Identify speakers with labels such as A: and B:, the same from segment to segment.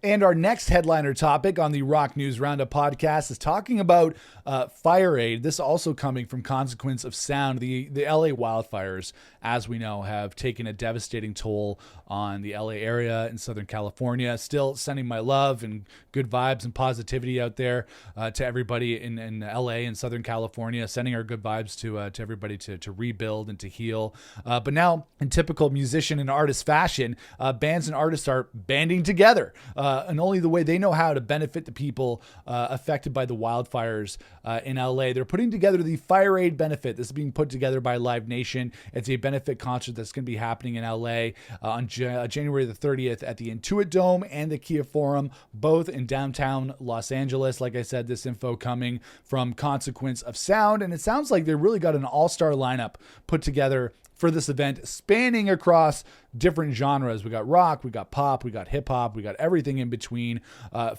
A: And our next headliner topic on the Rock News Roundup podcast is talking about FireAid. This also coming from consequence of sound. The LA wildfires, as we know, have taken a devastating toll on the LA area in Southern California. Still sending my love and good vibes and positivity out there to everybody in LA and Southern California. Sending our good vibes to everybody to rebuild and to heal. But now, in typical musician and artist fashion, bands and artists are banding together. And only the way they know how to benefit the people affected by the wildfires in LA. They're putting together the FireAid benefit. This is being put together by Live Nation. It's a benefit concert that's going to be happening in LA on January the 30th at the Intuit Dome and the Kia Forum, both in downtown Los Angeles. Like I said, this info coming from Consequence of Sound, and it sounds like they really got an all-star lineup put together for this event, spanning across different genres. We got rock, we got pop, we got hip hop, we got everything in between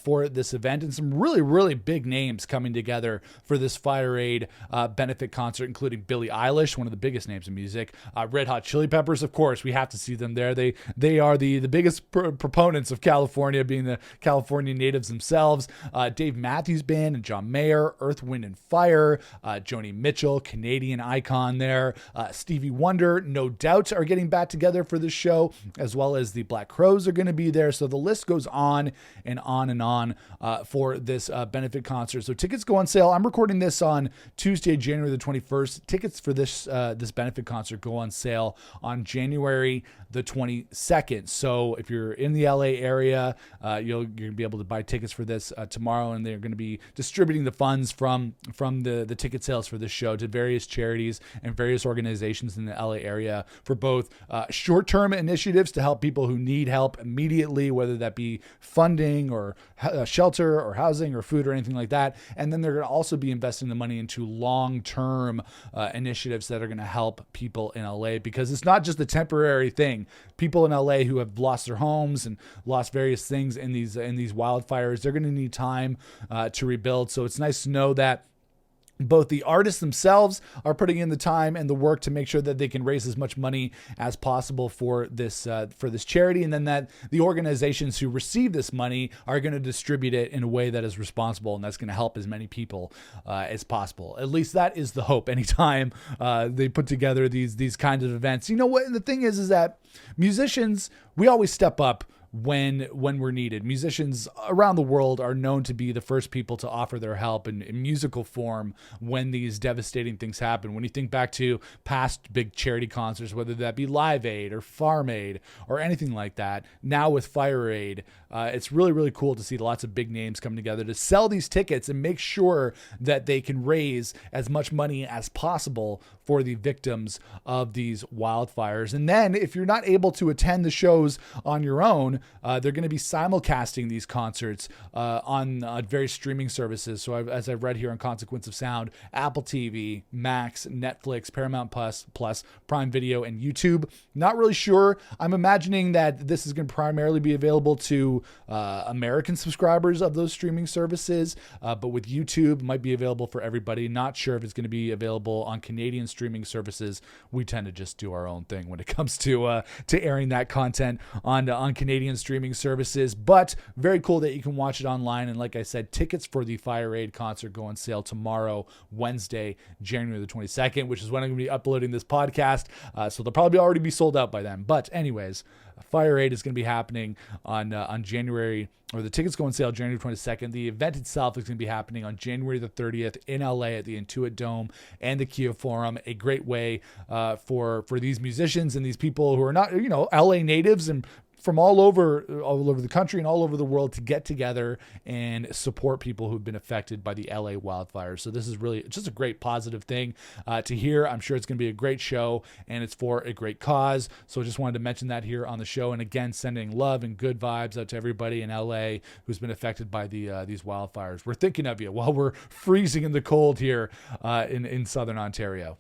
A: for this event, and some really, really big names coming together for this FireAid benefit concert, including Billie Eilish, one of the biggest names in music, Red Hot Chili Peppers, of course. We have to see them there. They are the biggest proponents of California, being the California natives themselves. Dave Matthews Band and John Mayer, Earth, Wind and Fire, Joni Mitchell, Canadian icon there, Stevie Wonder, no doubt, are getting back together for this show, as well as the Black Crowes are going to be there. So the list goes on and on and on for this benefit concert. So tickets go on sale. I'm recording this on Tuesday, January the 21st. Tickets for this benefit concert go on sale on January the 22nd. So if you're in the LA area, you're going to be able to buy tickets for this tomorrow, and they're going to be distributing the funds from the ticket sales for this show to various charities and various organizations in the LA area for both short-term initiatives to help people who need help immediately, whether that be funding or shelter or housing or food or anything like that. And then they're going to also be investing the money into long-term initiatives that are going to help people in LA, because it's not just a temporary thing. People in LA who have lost their homes and lost various things in these wildfires, they're going to need time to rebuild. So it's nice to know that both the artists themselves are putting in the time and the work to make sure that they can raise as much money as possible for this charity, and then that the organizations who receive this money are going to distribute it in a way that is responsible, and that's going to help as many people as possible. At least that is the hope. Anytime they put together these kinds of events, you know what? And the thing is that musicians, we always step up when we're needed. Musicians around the world are known to be the first people to offer their help in musical form when these devastating things happen. When you think back to past big charity concerts, whether that be Live Aid or Farm Aid or anything like that, now with FireAid, it's really, really cool to see lots of big names come together to sell these tickets and make sure that they can raise as much money as possible for the victims of these wildfires. And then if you're not able to attend the shows on your own, they're going to be simulcasting these concerts on various streaming services. So as I've read here on Consequence of Sound, Apple TV, Max, Netflix, Paramount Plus, Prime Video, and YouTube. Not really sure. I'm imagining that this is going to primarily be available to American subscribers of those streaming services, but with YouTube, it might be available for everybody. Not sure if it's going to be available on Canadian streaming services. We tend to just do our own thing when it comes to airing that content on Canadian streaming services, but very cool that you can watch it online. And like I said, tickets for the FireAid concert go on sale tomorrow, Wednesday, January the 22nd, which is when I'm going to be uploading this podcast. So they'll probably already be sold out by then. But anyways, FireAid is going to be happening on January, or the tickets go on sale January 22nd. The event itself is going to be happening on January the 30th in LA at the Intuit Dome and the Kia Forum. A great way for these musicians and these people who are not, LA natives and from all over the country and all over the world to get together and support people who've been affected by the LA wildfires. So this is really just a great positive thing to hear. I'm sure it's going to be a great show, and it's for a great cause. So I just wanted to mention that here on the show. And again, sending love and good vibes out to everybody in LA who's been affected by these wildfires. We're thinking of you while we're freezing in the cold here in Southern Ontario.